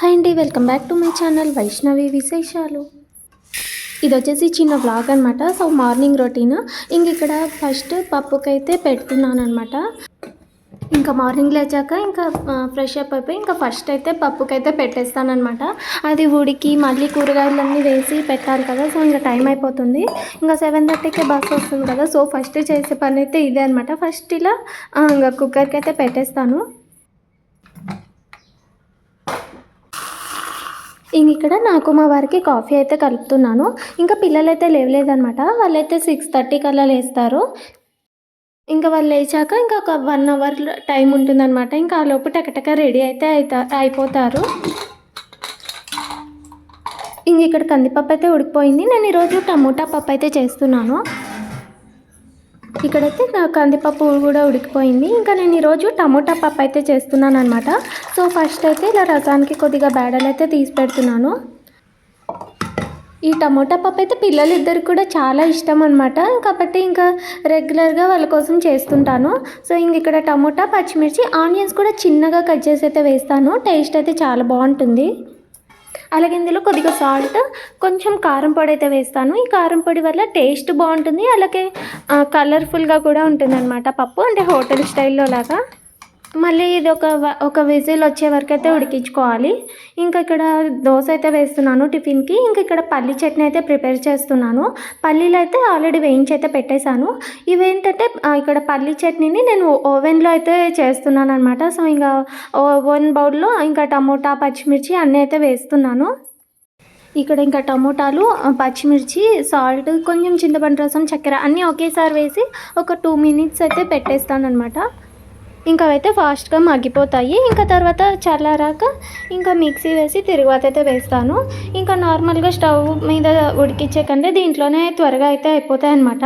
Hi అండి, welcome back to my channel Vaishnavi విశేషాలు. ఇది వచ్చేసి చిన్న వ్లాగ్ అనమాట. సో మార్నింగ్ రొటీన్ ఇక్కడ ఫస్ట్ పప్పుకైతే పెడుతున్నాను అనమాట. ఇంకా మార్నింగ్ లేచాక ఇంకా ఫ్రెష్ అప్ అయిపోయి ఇంకా ఫస్ట్ అయితే పప్పుకైతే పెట్టేస్తానమాట. అది ఉడికి మళ్ళీ కూరగాయలన్నీ వేసి పెట్టాలి కదా. సో ఇంకా టైం అయిపోతుంది. ఇంకా 7:30కే బస్ వస్తుంది కదా. సో ఫస్ట్ చేసే పని అయితే ఇదే అనమాట. ఫస్ట్ ఇలా ఇంకా కుక్కర్కి అయితే పెట్టేస్తాను. ఇక్కడ నాకు మా వారికి కాఫీ అయితే కలుపుతున్నాను. ఇంకా పిల్లలైతే లేవలేదనమాట. వాళ్ళైతే 6:30 కల్లా లేస్తారు. ఇంకా వాళ్ళు లేచాక ఇంకా ఒక 1 అవర్ టైం ఉంటుందన్నమాట. ఇంకా ఆ లోపు టకటక రెడీ అయితే అయిపోతారు. ఇక్కడ కందిపప్పు అయితే ఉడికిపోయింది. నేను ఈరోజు టమోటా పప్పు అయితే చేస్తున్నాను. ఇక్కడైతే నా కందిపప్పు కూడా ఉడికిపోయింది. ఇంకా నేను ఈరోజు టమోటా పప్పు అయితే చేస్తున్నాను అనమాట. సో ఫస్ట్ అయితే ఇలా రసానికి కొద్దిగా బేడలు అయితే తీసి పెడుతున్నాను. ఈ టమోటా పప్పు అయితే పిల్లలిద్దరికి కూడా చాలా ఇష్టం అనమాట. కాబట్టి ఇంకా రెగ్యులర్గా వాళ్ళ కోసం చేస్తుంటాను. సో ఇక్కడ టమోటా, పచ్చిమిర్చి, ఆనియన్స్ కూడా చిన్నగా కట్ చేసి అయితే వేస్తాను. టేస్ట్ అయితే చాలా బాగుంటుంది. అలాగే ఇందులో కొద్దిగా సాల్ట్, కొంచెం కారం పొడి అయితే వేస్తాను. ఈ కారం పొడి వల్ల టేస్ట్ బాగుంటుంది. అలాగే కలర్ఫుల్గా కూడా ఉంటుందన్నమాట పప్పు, అంటే హోటల్ స్టైల్లో లాగా. మళ్ళీ ఇది ఒక విజిల్ వచ్చే వరకు అయితే ఉడికించుకోవాలి. ఇంకా ఇక్కడ దోశ అయితే వేస్తున్నాను టిఫిన్కి. ఇక్కడ పల్లి చట్నీ అయితే ప్రిపేర్ చేస్తున్నాను. పల్లీలు అయితే ఆల్రెడీ వేయించి అయితే పెట్టేశాను. ఇవేంటంటే ఇక్కడ పల్లి చట్నీని నేను ఓవెన్లో అయితే చేస్తున్నాను అనమాట. సో ఇంకా 1 బౌల్లో ఇంకా టమోటా, పచ్చిమిర్చి అన్నీ అయితే వేస్తున్నాను. ఇక్కడ ఇంకా టమోటాలు, పచ్చిమిర్చి, సాల్ట్, కొంచెం చింతపండు రసం, చక్కెర అన్నీ ఒకేసారి వేసి ఒక 2 మినిట్స్ అయితే పెట్టేస్తాను అనమాట. ఇంకా అవైతే ఫాస్ట్గా మగ్గిపోతాయి. ఇంకా తర్వాత చల్లారాక ఇంకా మిక్సీ వేసి తిరుగుబాత అయితే వేస్తాను. ఇంకా నార్మల్గా స్టవ్ మీద ఉడికించే కంటే దీంట్లోనే త్వరగా అయితే అయిపోతాయి అన్నమాట.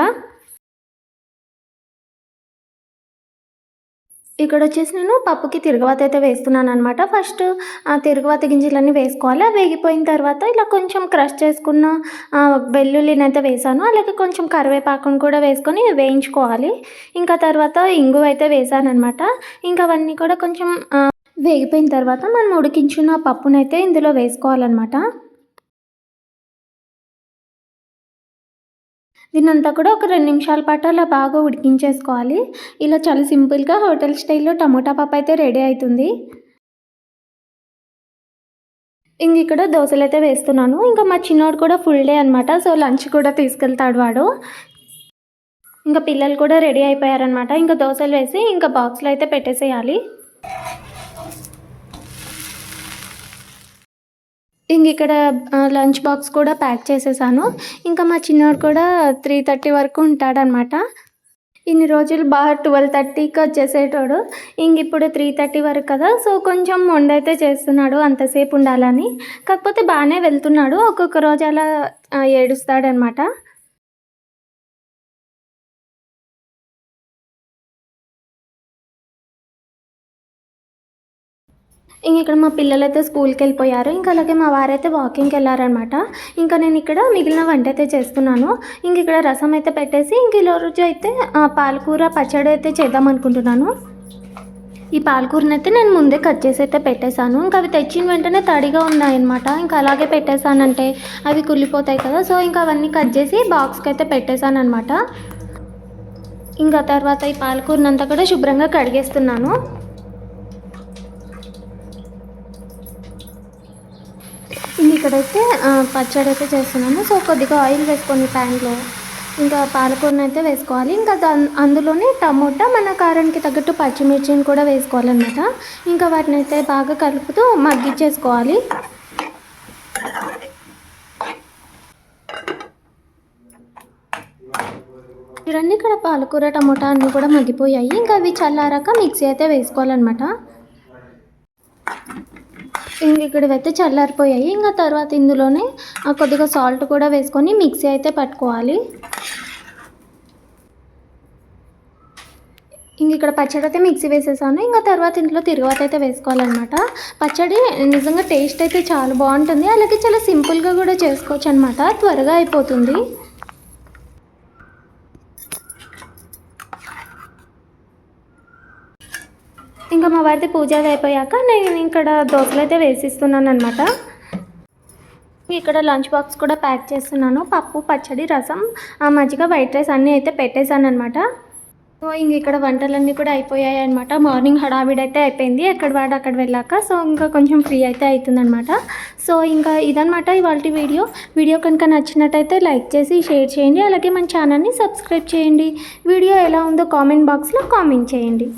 ఇక్కడ వచ్చేసి నేను పప్పుకి తిరుగుబాత అయితే వేస్తున్నాను అనమాట. ఫస్ట్ ఆ తిరుగుబాత గింజలన్నీ వేసుకోవాలి. వేగిపోయిన తర్వాత ఇలా కొంచెం క్రష్ చేసుకున్న వెల్లుల్లిని అయితే వేసాను. అలాగే కొంచెం కరివేపాకును కూడా వేసుకొని వేయించుకోవాలి. ఇంకా తర్వాత ఇంగువ అయితే వేసాను అనమాట. ఇంకా అవన్నీ కూడా కొంచెం వేగిపోయిన తర్వాత మనం ఉడికించున్న పప్పునైతే ఇందులో వేసుకోవాలన్నమాట. దీన్నంతా కూడా ఒక 2 నిమిషాల పాటు అలా బాగా ఉడికించేసుకోవాలి. ఇలా చాలా సింపుల్గా హోటల్ స్టైల్లో టమోటా పప్పు అయితే రెడీ అవుతుంది. ఇక్కడ దోశలు అయితే వేస్తున్నాను. ఇంకా మా చిన్నోడు కూడా ఫుల్ డే అనమాట. సో లంచ్ కూడా తీసుకెళ్తాడు వాడు. ఇంకా పిల్లలు కూడా రెడీ అయిపోయారనమాట. ఇంకా దోశలు వేసి ఇంకా బాక్స్లో అయితే పెట్టేసేయాలి. ఇక్కడ లంచ్ బాక్స్ కూడా ప్యాక్ చేసేసాను. ఇంకా మా చిన్నోడు కూడా 3:30 వరకు ఉంటాడనమాట. ఇన్ని రోజులు బాగా 12:30కి వచ్చేసేటోడు. ఇప్పుడు 3:30 వరకు కదా. సో కొంచెం వండైతే చేస్తున్నాడు అంతసేపు ఉండాలని. కాకపోతే బాగానే వెళ్తున్నాడు. ఒక్కొక్క రోజు అలా ఏడుస్తాడనమాట. ఇక్కడ మా పిల్లలైతే స్కూల్కి వెళ్ళిపోయారు. ఇంకా అలాగే మా వారైతే వాకింగ్కి వెళ్ళారనమాట. ఇంకా నేను ఇక్కడ మిగిలిన వంట అయితే చేస్తున్నాను. ఇక్కడ రసం అయితే పెట్టేసి ఈ రోజు అయితే పాలకూర పచ్చడి అయితే చేద్దాం అనుకుంటున్నాను. ఈ పాలకూరని అయితే నేను ముందే కట్ చేసి అయితే పెట్టేశాను. ఇంకా అవి తెచ్చిన వెంటనే తడిగా ఉన్నాయన్నమాట. ఇంకా అలాగే పెట్టేశానంటే అవి కుళ్ళిపోతాయి కదా. సో ఇంకా అవన్నీ కట్ చేసి బాక్స్కి అయితే పెట్టేశాను అనమాట. ఇంకా తర్వాత ఈ పాలకూరనంతా కూడా శుభ్రంగా కడిగేస్తున్నాను. ఇక్కడైతే పచ్చడి అయితే చేస్తున్నాను. సో కొద్దిగా ఆయిల్ వేసుకొని ప్యాన్లో ఇంకా పాలకూరని అయితే వేసుకోవాలి. ఇంకా అందులోనే టమోటా, మన కారానికి తగ్గట్టు పచ్చిమిర్చిని కూడా వేసుకోవాలన్నమాట. ఇంకా వాటిని అయితే బాగా కలుపుతూ మగ్గిచ్చేసుకోవాలి. చూడండి, ఇక్కడ పాలకూర, టమోటా అన్నీ కూడా మగ్గిపోయాయి. ఇంకా అవి చల్లారాక మిక్సీ అయితే వేసుకోవాలన్నమాట. ఇక్కడ అయితే చల్లారిపోయాయి. ఇంకా తర్వాత ఇందులోనే కొద్దిగా సాల్ట్ కూడా వేసుకొని మిక్సీ అయితే పట్టుకోవాలి. ఇక్కడ పచ్చడి అయితే మిక్సీ వేసేసాను. ఇంకా తర్వాత ఇంట్లో తిరుగుబాత అయితే వేసుకోవాలన్నమాట. పచ్చడి నిజంగా టేస్ట్ అయితే చాలా బాగుంటుంది. అలాగే చాలా సింపుల్గా కూడా చేసుకోవచ్చు అనమాట. త్వరగా అయిపోతుంది. ఇంకా మా వారిది పూజ అది అయిపోయాక నేను ఇక్కడ దోశలు అయితే వేసిస్తున్నాను అనమాట. ఇక్కడ లంచ్ బాక్స్ కూడా ప్యాక్ చేస్తున్నాను. పప్పు, పచ్చడి, రసం, మజ్జిగ, వైట్ రైస్ అన్నీ అయితే పెట్టేశాను అనమాట. సో ఇంక ఇక్కడ వంటలన్నీ కూడా అయిపోయాయి అనమాట. మార్నింగ్ హడావిడి అయితే అయిపోయింది ఎక్కడ వాడు అక్కడ వెళ్ళాక. సో ఇంకా కొంచెం ఫ్రీ అయితే అవుతుందన్నమాట. సో ఇంకా ఇదనమాట ఇవాల్టి వీడియో కనుక నచ్చినట్టయితే లైక్ చేసి షేర్ చేయండి. అలాగే మన ఛానల్ని సబ్స్క్రైబ్ చేయండి. వీడియో ఎలా ఉందో కామెంట్ బాక్స్లో కామెంట్ చేయండి.